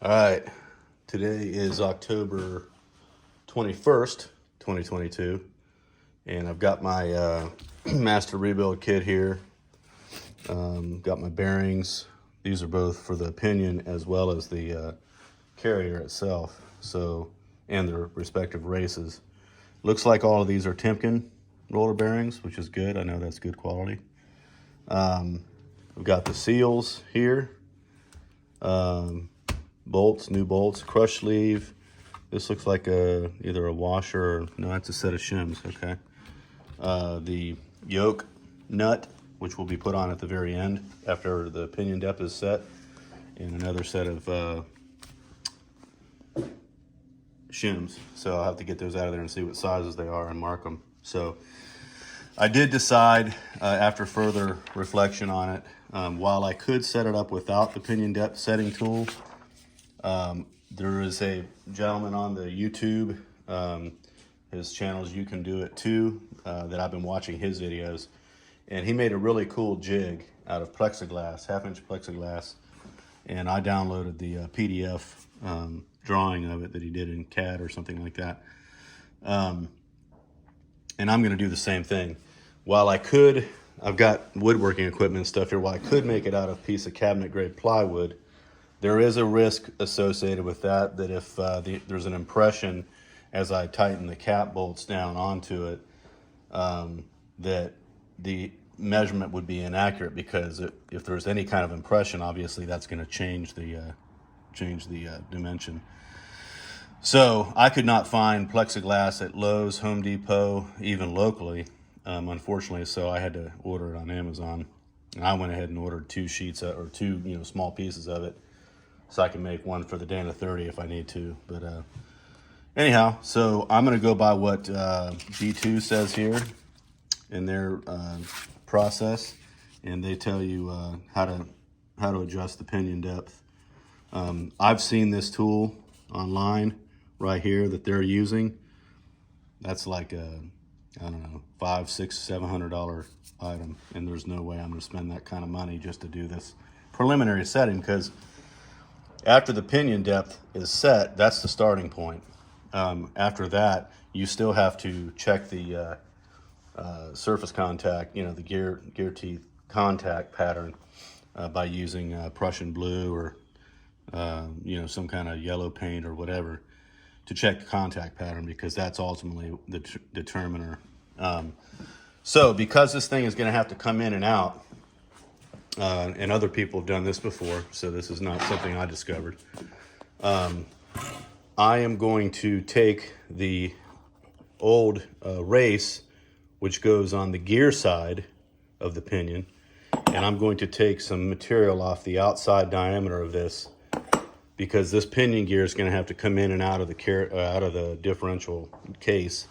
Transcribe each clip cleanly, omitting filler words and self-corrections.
All right, today is October 21st, 2022, and I've got my master rebuild kit here. Got my bearings. These are both for the Pinion as well as the carrier itself, so, and their respective races. Looks like all of these are Timken roller bearings, which is good. I know that's good quality. We've got the seals here. Bolts, new bolts, crush sleeve. This looks like either a washer or, no, that's a set of shims, okay. The yoke nut, which will be put on at the very end after the pinion depth is set, and another set of shims. So I'll have to get those out of there and see what sizes they are and mark them. So I did decide after further reflection on it, while I could set it up without the pinion depth setting tool, there is a gentleman on the YouTube, his channels You Can Do It Too, that I've been watching his videos, and he made a really cool jig out of plexiglass, half-inch plexiglass, and I downloaded the PDF drawing of it that he did in CAD or something like that. And I'm going to do the same thing. While I could, I've got woodworking equipment and stuff here, while I could make it out of a piece of cabinet grade plywood, there is a risk associated with that, that if there's an impression as I tighten the cap bolts down onto it, that the measurement would be inaccurate, because if there's any kind of impression, obviously that's going to change the dimension. So I could not find plexiglass at Lowe's, Home Depot, even locally, unfortunately. So I had to order it on Amazon, and I went ahead and ordered two sheets or two small pieces of it, so I can make one for the Dana 30 if I need to. But anyhow, so I'm going to go by what B2 says here in their process, and they tell you how to adjust the pinion depth. I've seen this tool online right here that they're using. That's like a, I don't know, $500, $600, $700 item, and there's no way I'm going to spend that kind of money just to do this preliminary setting, because after the pinion depth is set, that's the starting point. After that, you still have to check the surface contact, the gear teeth contact pattern by using Prussian blue or some kind of yellow paint or whatever to check the contact pattern, because that's ultimately the determiner. So because this thing is going to have to come in and out, and other people have done this before, so this is not something I discovered, I am going to take the old race, which goes on the gear side of the pinion, and I'm going to take some material off the outside diameter of this, because this pinion gear is going to have to come in and out of the differential case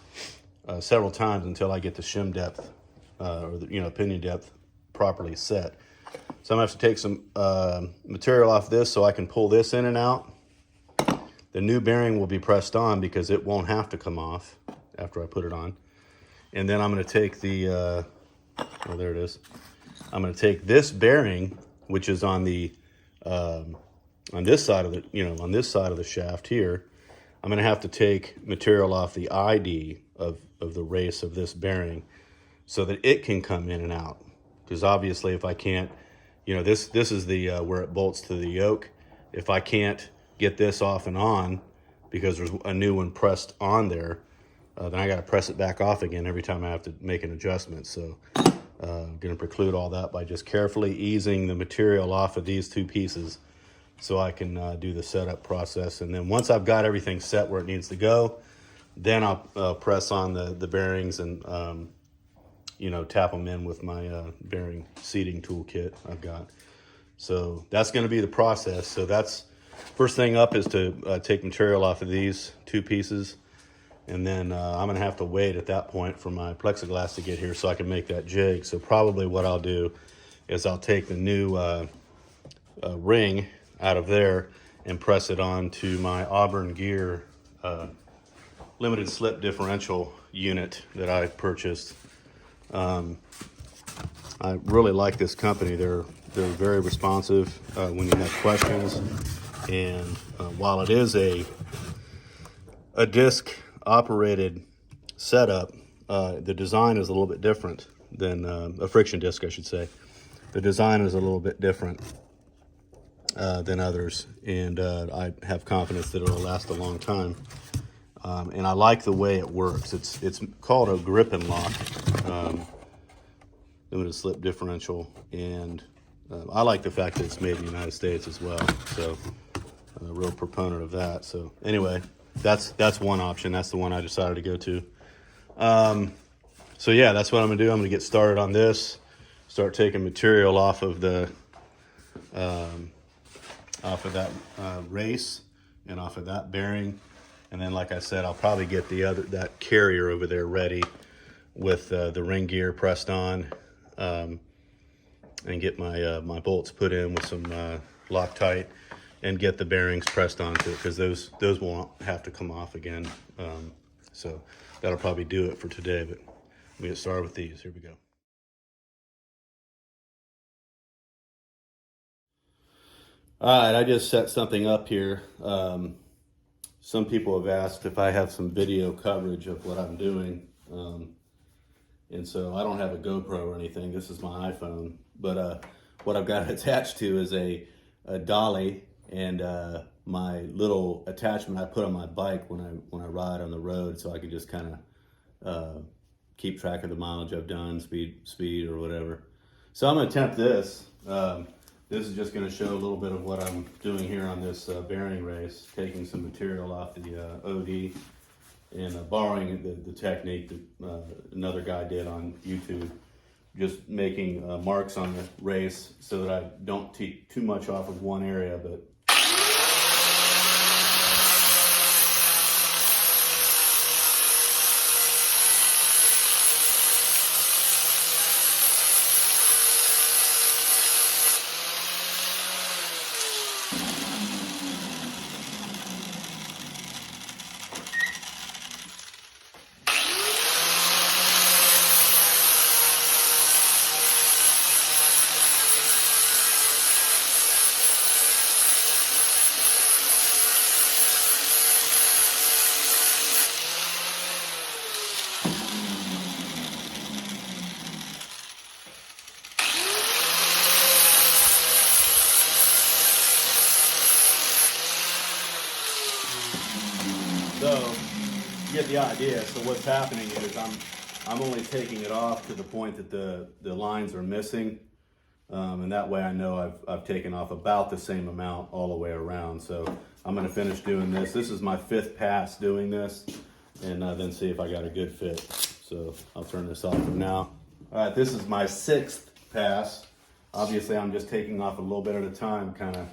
several times until I get the shim depth or the pinion depth properly set. So I'm going to have to take some material off this so I can pull this in and out. The new bearing will be pressed on because it won't have to come off after I put it on. And then I'm going to take the, oh, there it is. I'm going to take this bearing, which is on the, on this side of the, on this side of the shaft here. I'm going to have to take material off the ID of the race of this bearing so that it can come in and out. Because obviously if I can't, this is the where it bolts to the yoke. If I can't get this off and on because there's a new one pressed on there, then I got to press it back off again every time I have to make an adjustment. So I'm going to preclude all that by just carefully easing the material off of these two pieces so I can do the setup process. And then once I've got everything set where it needs to go, then I'll press on the bearings and tap them in with my bearing seating toolkit I've got. So that's going to be the process. So that's first thing up, is to take material off of these two pieces, and then I'm going to have to wait at that point for my plexiglass to get here so I can make that jig. So probably what I'll do is I'll take the new ring out of there and press it on to my Auburn Gear limited slip differential unit that I purchased. I really like this company. They're very responsive when you have questions, And while it is a disc operated setup, the design is a little bit different than a friction disc, I should say. The design is a little bit different than others, and I have confidence that it'll last a long time. And I like the way it works. It's called a grip and lock, limited slip differential, and I like the fact that it's made in the United States as well. So I'm a real proponent of that. So anyway, that's one option. That's the one I decided to go to. So yeah, that's what I'm gonna do. I'm gonna get started on this, start taking material off of the that race and off of that bearing. And then, like I said, I'll probably get that carrier over there ready with the ring gear pressed on, and get my bolts put in with some Loctite, and get the bearings pressed onto it, because those won't have to come off again. So that'll probably do it for today. But we get started with these. Here we go. All right, I just set something up here. Some people have asked if I have some video coverage of what I'm doing. And so I don't have a GoPro or anything. This is my iPhone. But what I've got attached to is a dolly and my little attachment I put on my bike when I ride on the road, so I can just kind of keep track of the mileage I've done, speed or whatever. So I'm gonna attempt this. This is just gonna show a little bit of what I'm doing here on this bearing race, taking some material off the OD and borrowing the technique that another guy did on YouTube, just making marks on the race so that I don't take too much off of one area, but so you get the idea. So what's happening is I'm only taking it off to the point that the lines are missing, and that way I know I've taken off about the same amount all the way around. So I'm going to finish doing this. This is my 5th pass doing this, and then see if I got a good fit. So I'll turn this off for now. All right, this is my 6th pass. Obviously, I'm just taking off a little bit at a time, kind of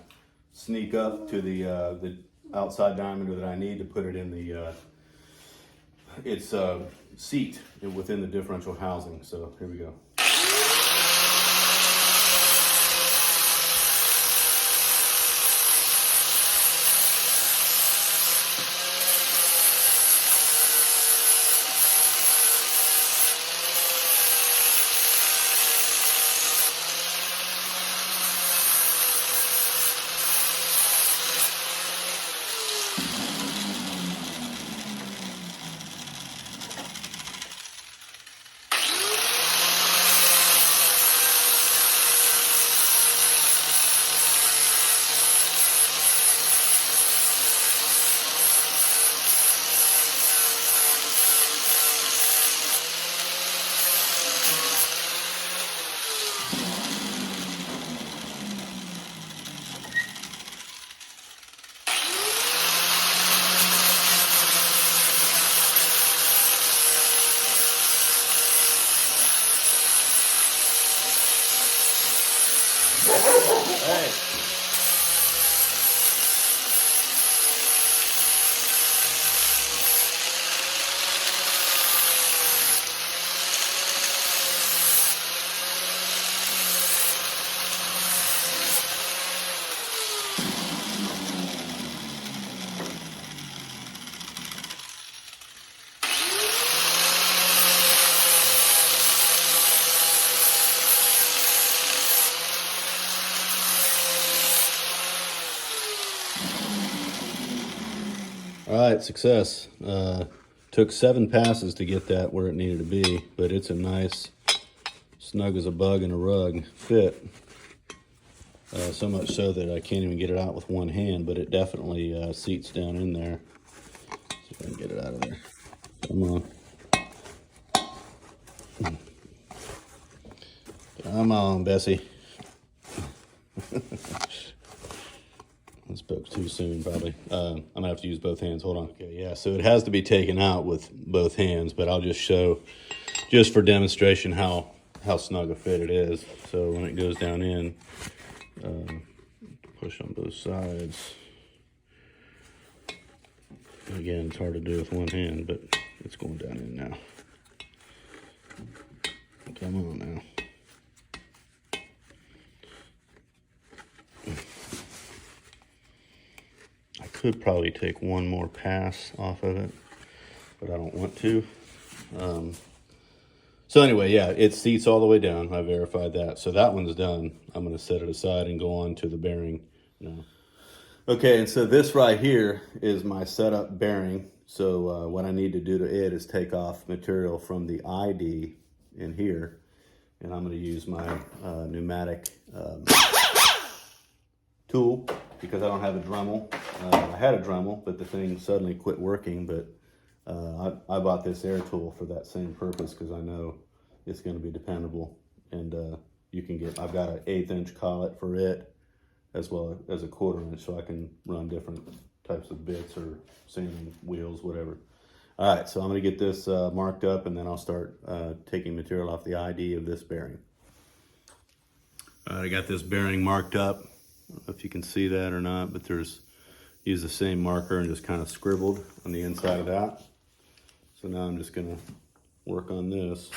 sneak up to the outside diameter that I need to put it in the its seat within the differential housing. So here we go. Hey. right, success. Took 7 passes to get that where it needed to be, but it's a nice, snug as a bug in a rug fit. So much so that I can't even get it out with one hand, but it definitely seats down in there. See if I can get it out of there. Come on. Come on, Bessie. I spoke too soon, probably. I'm gonna have to use both hands. Hold on. Okay, yeah, so it has to be taken out with both hands, but I'll just show, just for demonstration, how snug a fit it is. So when it goes down in, push on both sides. Again, it's hard to do with one hand, but it's going down in now. Come on now. I could probably take one more pass off of it, but I don't want to. So anyway, yeah, it seats all the way down. I verified that. So that one's done. I'm going to set it aside and go on to the bearing now. Okay, and so this right here is my setup bearing. So what I need to do to it is take off material from the ID in here. And I'm going to use my pneumatic tool because I don't have a Dremel. I had a Dremel, but the thing suddenly quit working. But I bought this air tool for that same purpose because I know it's going to be dependable. And you can get, I've got an 1/8 inch collet for it as well as a 1/4 inch, so I can run different types of bits or sanding wheels, whatever. All right, so I'm going to get this marked up, and then I'll start taking material off the ID of this bearing. All right, I got this bearing marked up. I don't know if you can see that or not, but use the same marker and just kind of scribbled on the inside of that. So now I'm just going to work on this.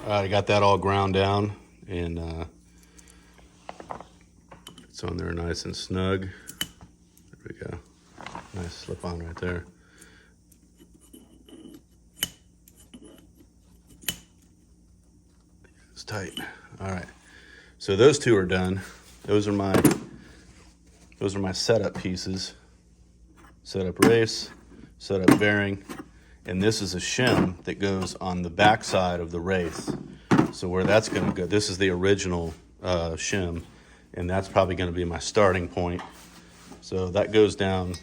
All right, I got that all ground down, and it's on there nice and snug. There we go. Nice slip on right there. It's tight. All right, so those two are done. Those are my setup pieces. Setup race, setup bearing. And this is a shim that goes on the back side of the race. So where that's going to go, this is the original shim, and that's probably going to be my starting point. So that goes down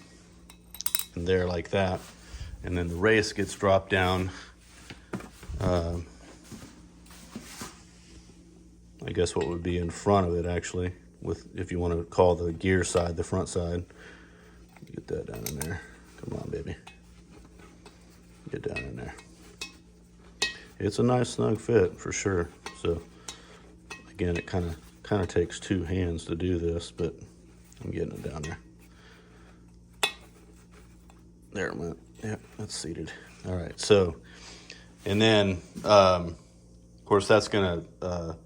in there like that, and then the race gets dropped down. I guess what would be in front of it, actually, with, if you want to call the gear side the front side. Get that down in there. Come on, baby. Get down in there. it's a nice snug fit for sure. So again, it kind of takes two hands to do this, but I'm getting it down there. There it went. Yep, that's seated. All right, so, and then, of course, that's going to,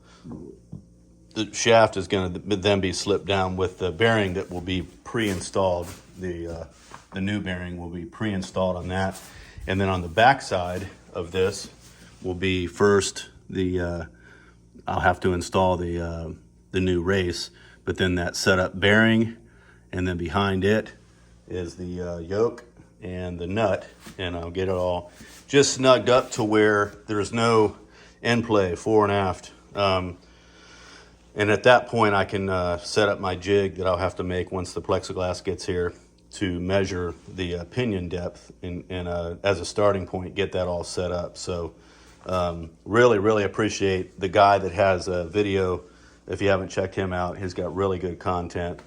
the shaft is going to then be slipped down with the bearing that will be pre-installed. The new bearing will be pre-installed on that. And then on the back side of this will be first I'll have to install the new race, but then that setup bearing, and then behind it is the yoke and the nut, and I'll get it all just snugged up to where there's no end play fore and aft. And at that point, I can set up my jig that I'll have to make once the plexiglass gets here to measure the pinion depth and as a starting point, get that all set up. So really, really appreciate the guy that has a video. If you haven't checked him out, he's got really good content.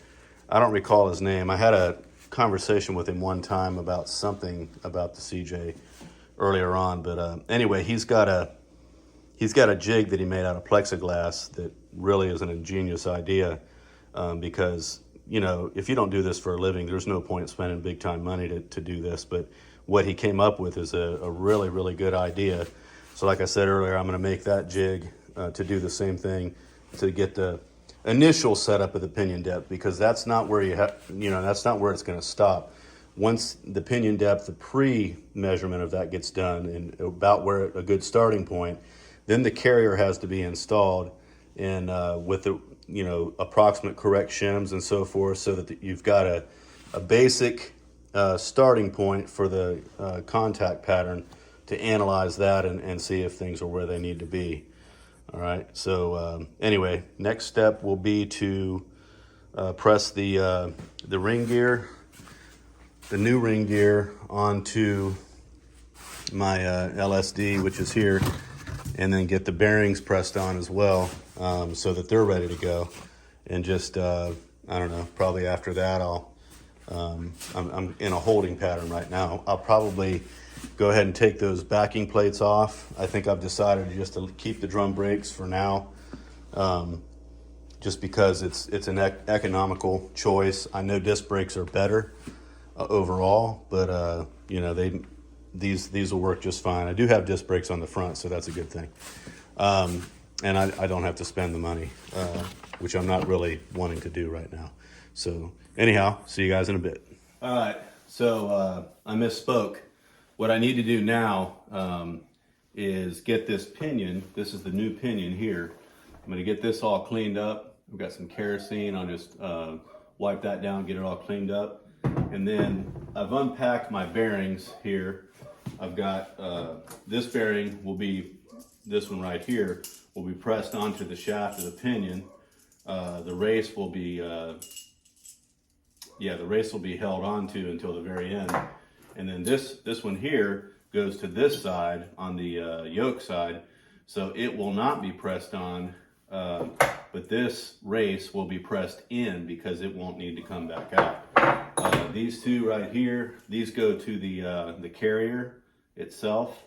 I don't recall his name. I had a conversation with him one time about something about the CJ earlier on, but anyway, he's got a jig that he made out of plexiglass that really is an ingenious idea, because you know, if you don't do this for a living, there's no point spending big time money to do this. But what he came up with is a really, really good idea. So like I said earlier, I'm going to make that jig to do the same thing to get the initial setup of the pinion depth, because that's not where that's not where it's going to stop. Once the pinion depth, the pre-measurement of that gets done and about where a good starting point, then the carrier has to be installed and with the approximate correct shims and so forth, so that you've got a basic starting point for the contact pattern to analyze that and see if things are where they need to be. All right, so anyway, next step will be to press the ring gear, the new ring gear, onto my LSD, which is here, and then get the bearings pressed on as well, so that they're ready to go. And just I don't know, probably after that I'm in a holding pattern right now. I'll probably go ahead and take those backing plates off. I think I've decided just to keep the drum brakes for now, just because it's an economical choice. I know disc brakes are better overall, but these will work just fine. I do have disc brakes on the front, so that's a good thing. And I don't have to spend the money, which I'm not really wanting to do right now. So anyhow, see you guys in a bit. All right, so I misspoke. What I need to do now is get this pinion. This is the new pinion here. I'm gonna get this all cleaned up. We've got some kerosene. I'll just wipe that down, get it all cleaned up. And then I've unpacked my bearings here. I've got this bearing will be, this one right here, will be pressed onto the shaft of the pinion. The race will be, the race will be held onto until the very end. And then this one here goes to this side on the yoke side, so it will not be pressed on, but this race will be pressed in because it won't need to come back out. These two right here, these go to the carrier itself.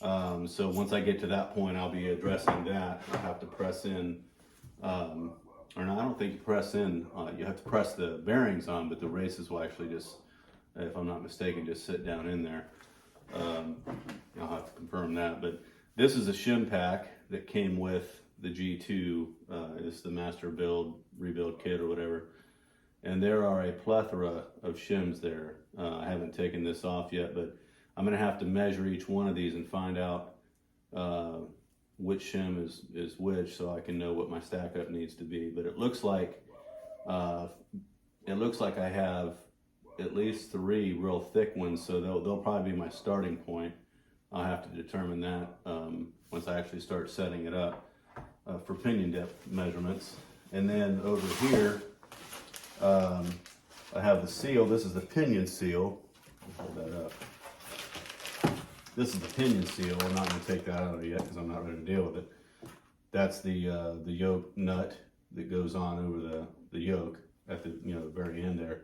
So once I get to that point, I'll be addressing that. I'll have to press in, or no, I don't think you press in. You have to press the bearings on, but the races will actually just, if I'm not mistaken, just sit down in there. I'll have to confirm that. But this is a shim pack that came with the G2. It's the master build, rebuild kit or whatever. And there are a plethora of shims there. I haven't taken this off yet, but I'm gonna have to measure each one of these and find out which shim is which, so I can know what my stack up needs to be. But it looks like I have at least 3 real thick ones, so they'll probably be my starting point. I'll have to determine that once I actually start setting it up for pinion depth measurements. And then over here, I have the seal. This is the pinion seal. Hold that up. This is the pinion seal. I'm not going to take that out of it yet because I'm not ready to deal with it. That's the yoke nut that goes on over the yoke at the the very end there.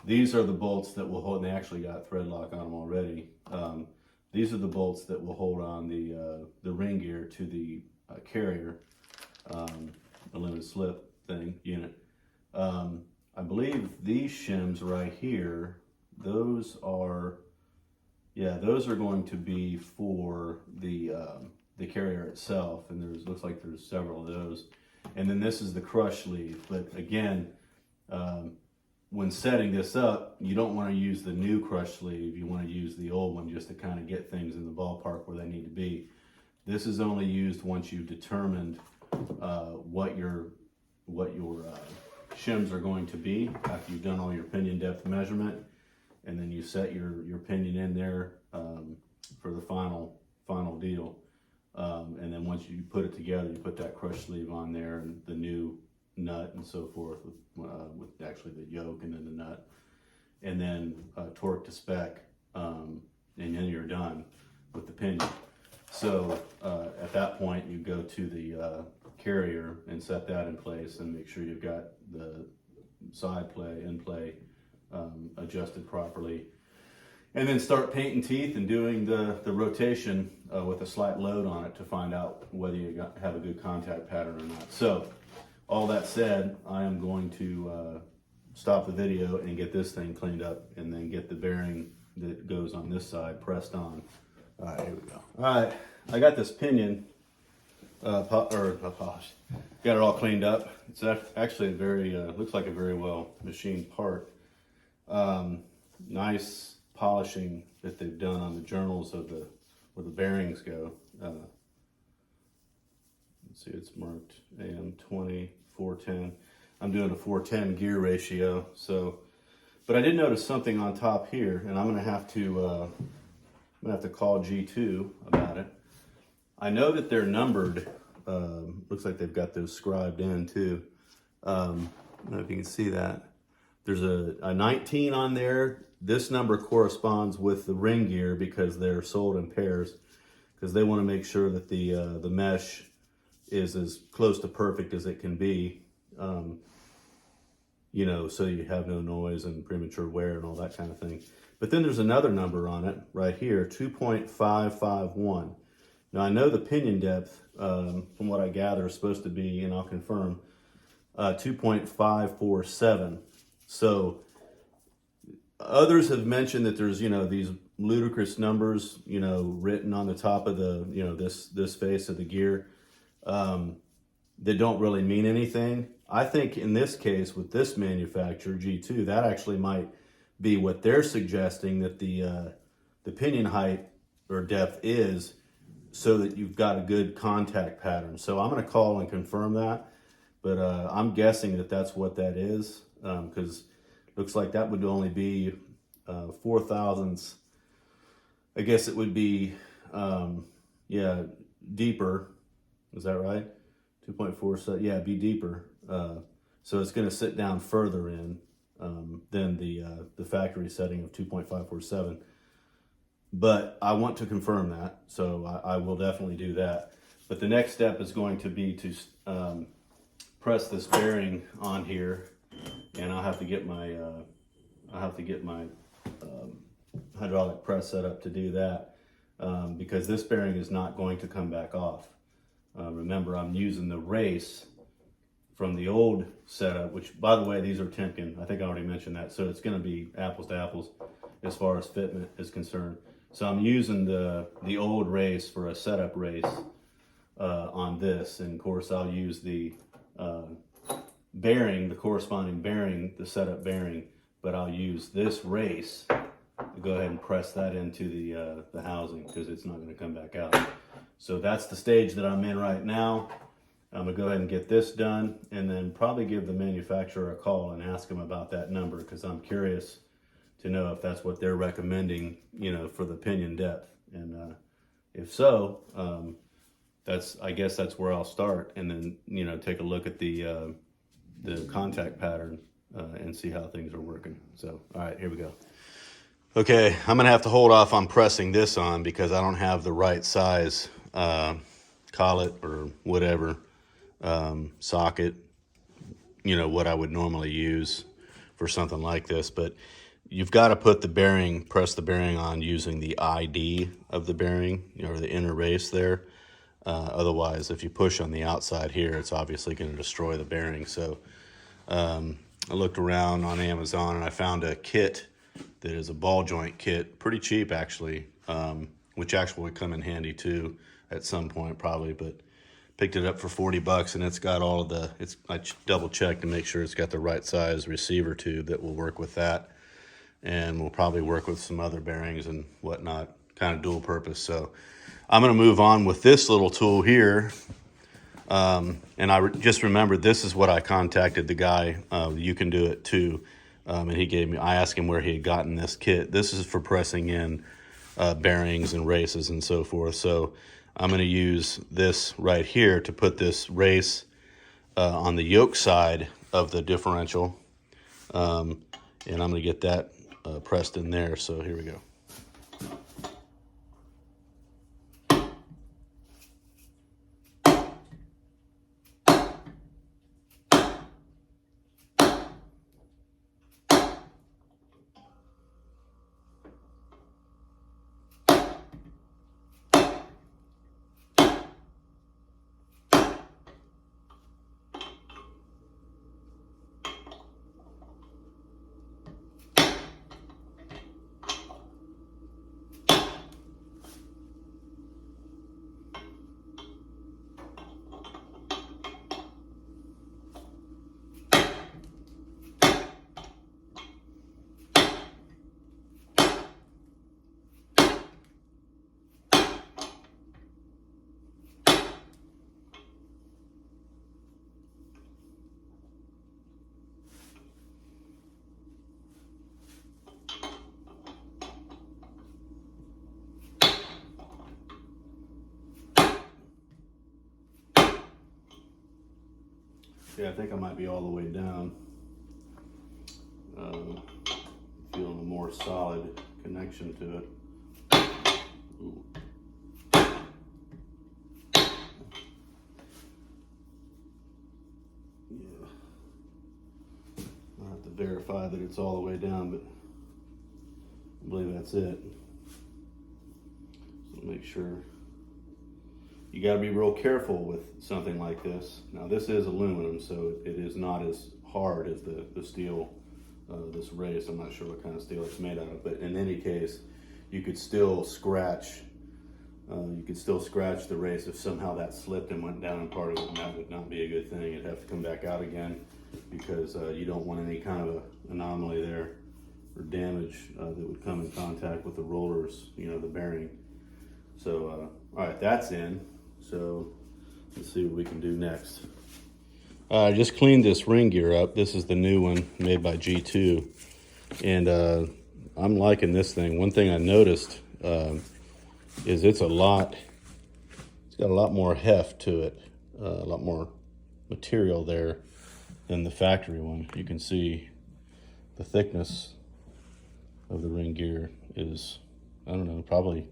These are the bolts that will hold. And they actually got thread lock on them already. these are the bolts that will hold on the ring gear to the carrier, the limited slip thing unit. I believe these shims right here, those are going to be for the carrier itself, and looks like there's several of those. And then this is the crush sleeve. But again, when setting this up, you don't want to use the new crush sleeve. You want to use the old one just to kind of get things in the ballpark where they need to be. This is only used once you've determined what your shims are going to be after you've done all your pinion depth measurement, and then you set your pinion in there for the final deal. And then once you put it together, you put that crush sleeve on there and the new nut and so forth with actually the yoke and then the nut, and then torque to spec, and then you're done with the pinion. So at that point, you go to the carrier and set that in place and make sure you've got the side play, end play adjusted properly. And then start painting teeth and doing the rotation with a slight load on it to find out whether you have a good contact pattern or not. So all that said, I am going to stop the video and get this thing cleaned up and then get the bearing that goes on this side pressed on. All right, here we go. All right, I got this pinion polished. Got it all cleaned up. It's actually a very, looks like a very well machined part. Nice polishing that they've done on the journals of where the bearings go. Let's see, it's marked AM20 410. I'm doing a 410 gear ratio. So, but I did notice something on top here, and I'm gonna have to call G2 about it. I know that they're numbered. Looks like they've got those scribed in too. I don't know if you can see that. There's a 19 on there. This number corresponds with the ring gear because they're sold in pairs, because they want to make sure that the mesh is as close to perfect as it can be, you know, so you have no noise and premature wear and all that kind of thing. But then there's another number on it right here, 2.551. Now I know the pinion depth, from what I gather, is supposed to be, and I'll confirm, 2.547. So others have mentioned that there's, you know, these ludicrous numbers, you know, written on the top of the, you know, this face of the gear, that don't really mean anything. I think in this case with this manufacturer, G2, that actually might be what they're suggesting, that the pinion height or depth is, so that you've got a good contact pattern. So I'm going to call and confirm that, but I'm guessing that that's what that is, because looks like that would only be 4 thousandths. I guess it would be, yeah, deeper. Is that right? 2.47, yeah, be deeper. So it's going to sit down further in than the factory setting of 2.547. But I want to confirm that, so I will definitely do that. But the next step is going to be to press this bearing on here, and I'll have to get my hydraulic press set up to do that, because this bearing is not going to come back off. Remember, I'm using the race from the old setup, which, by the way, these are Timken. I think I already mentioned that, so it's going to be apples to apples as far as fitment is concerned. So I'm using the old race for a setup race on this, and of course I'll use the bearing, the corresponding bearing, the setup bearing, but I'll use this race to go ahead and press that into the housing, because it's not going to come back out. So that's the stage that I'm in right now. I'm gonna go ahead and get this done, and then probably give the manufacturer a call and ask them about that number, because I'm curious to know if that's what they're recommending, you know, for the pinion depth. And if so, I guess that's where I'll start, and then, you know, take a look at the contact pattern and see how things are working. So, all right, here we go. Okay, I'm gonna have to hold off on pressing this on because I don't have the right size collet or whatever socket, you know, what I would normally use for something like this. But you've got to put the bearing, press the bearing on using the ID of the bearing, or the inner race there. Otherwise, if you push on the outside here, it's obviously going to destroy the bearing. So I looked around on Amazon and I found a kit that is a ball joint kit, pretty cheap actually, which actually would come in handy too at some point probably, but picked it up for 40 bucks and it's got all of the, I double checked to make sure it's got the right size receiver tube that will work with that. And we'll probably work with some other bearings and whatnot, kind of dual purpose. So I'm going to move on with this little tool here. And I just remembered this is what I contacted the guy. You can do it too. And he gave me, I asked him where he had gotten this kit. This is for pressing in bearings and races and so forth. So I'm going to use this right here to put this race on the yoke side of the differential. And I'm going to get that pressed in there. So here we go. Yeah, I think I might be all the way down. Feeling a more solid connection to it. Ooh. Yeah. I'll have to verify that it's all the way down, but I believe that's it. So make sure. You got to be real careful with something like this. Now this is aluminum, so it is not as hard as the steel, this race. I'm not sure what kind of steel it's made out of, but in any case, you could still scratch. The race if somehow that slipped and went down in part of it, and that would not be a good thing. It'd have to come back out again because you don't want any kind of anomaly there or damage that would come in contact with the rollers, the bearing. So, all right, that's in. So let's see what we can do next. I just cleaned this ring gear up. This is the new one made by G2. And I'm liking this thing. One thing I noticed is it's got a lot more heft to it, a lot more material there than the factory one. You can see the thickness of the ring gear is, I don't know, probably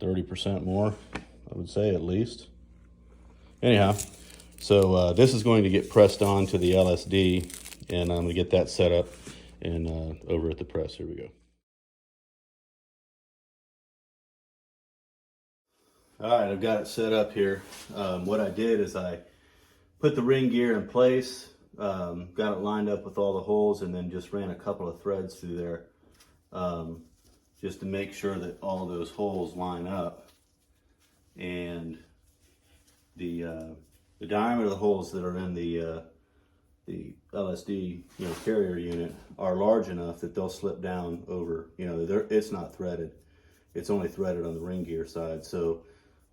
30% more, I would say, at least. Anyhow, so this is going to get pressed on to the LSD, and I'm going to get that set up and over at the press. Here we go. All right, I've got it set up here. What I did is I put the ring gear in place, got it lined up with all the holes, and then just ran a couple of threads through there just to make sure that all of those holes line up. And the diameter of the holes that are in the LSD carrier unit are large enough that they'll slip down over. It's not threaded; it's only threaded on the ring gear side. So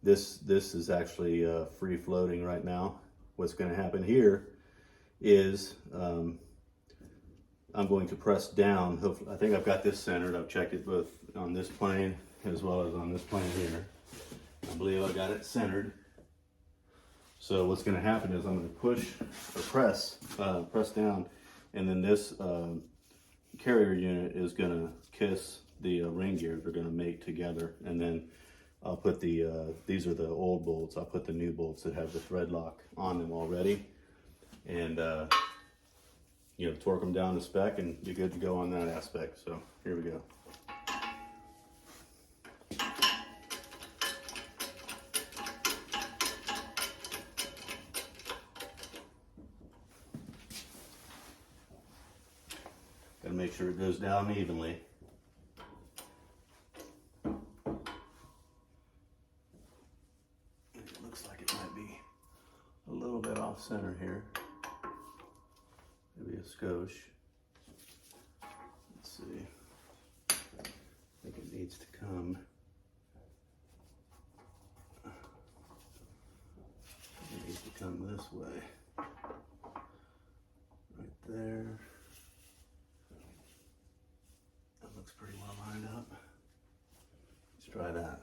this is actually free floating right now. What's going to happen here is I'm going to press down. Hopefully, I think I've got this centered. I've checked it both on this plane as well as on this plane here. I believe I got it centered. So what's going to happen is I'm going to push or press down, and then this carrier unit is going to kiss the ring gear. They're going to mate together, and then I'll put these are the old bolts. I'll put the new bolts that have the thread lock on them already, and torque them down to spec and be good to go on that aspect. So here we go. Got to make sure it goes down evenly. It looks like it might be a little bit off center here. Maybe a skosh. Let's see. I think it needs to come. It needs to come this way. Right there. That looks pretty well lined up. Let's try that.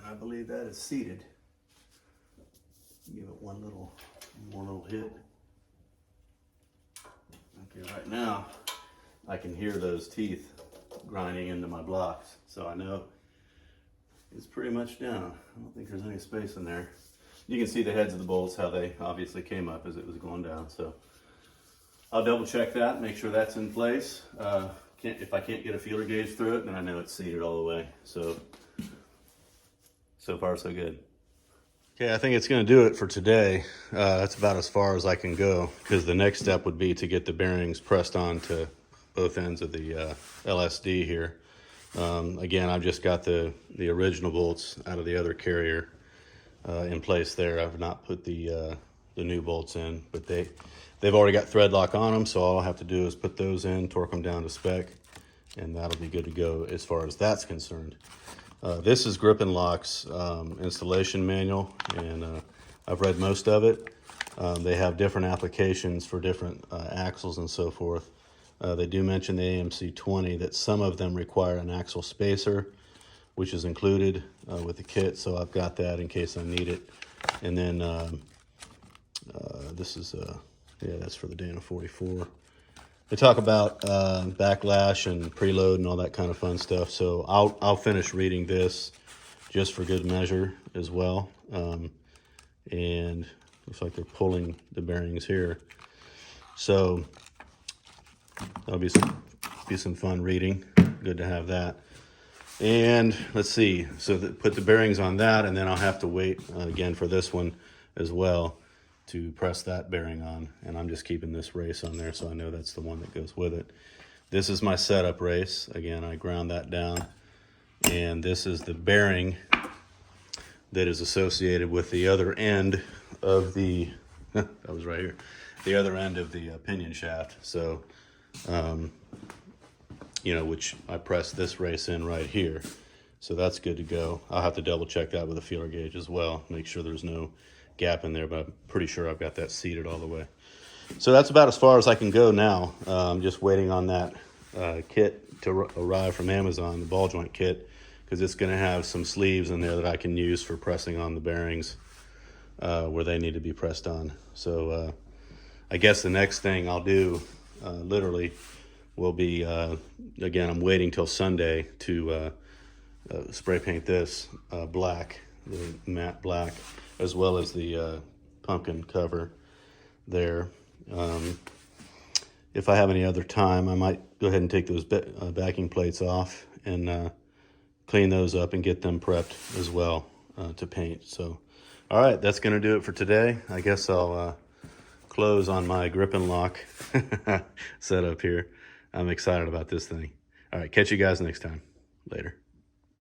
I believe that is seated. Give it one more little hit. Okay, right now I can hear those teeth grinding into my blocks, so I know it's pretty much down. I don't think there's any space in there. You can see the heads of the bolts, how they obviously came up as it was going down. So I'll double check that, make sure that's in place. If I can't get a feeler gauge through it, then I know it's seated all the way. So far, so good. Okay, I think it's going to do it for today. That's about as far as I can go, because the next step would be to get the bearings pressed on to both ends of the LSD here. Again, I've just got the original bolts out of the other carrier in place there. I've not put the new bolts in, but they've already got thread lock on them, so all I'll have to do is put those in, torque them down to spec, and that'll be good to go as far as that's concerned. This is Grip and Lock's installation manual, and I've read most of it. They have different applications for different axles and so forth. They do mention the AMC 20 that some of them require an axle spacer, which is included with the kit, so I've got that in case I need it. And then this is, yeah, that's for the Dana 44. They talk about backlash and preload and all that kind of fun stuff. So I'll finish reading this just for good measure as well. And looks like they're pulling the bearings here. So that'll be some fun reading. Good to have that. And let's see. So put the bearings on that, and then I'll have to wait again for this one as well to press that bearing on, and I'm just keeping this race on there so I know that's the one that goes with it. This is my setup race. Again, I ground that down, and this is the bearing that is associated with the other end of the that was right here, the other end of the pinion shaft. So which I press this race in right here, so that's good to go. I'll have to double check that with a feeler gauge as well, make sure there's no gap in there, but I'm pretty sure I've got that seated all the way. So that's about as far as I can go now. I'm just waiting on that kit to arrive from Amazon, the ball joint kit, because it's going to have some sleeves in there that I can use for pressing on the bearings where they need to be pressed on. So I guess the next thing I'll do literally will be, again, I'm waiting till Sunday to spray paint this black, the matte black, as well as the pumpkin cover there. If I have any other time, I might go ahead and take those backing plates off and clean those up and get them prepped as well to paint. So, all right, that's going to do it for today. I guess I'll close on my Grip and Lock setup here. I'm excited about this thing. All right, catch you guys next time. Later.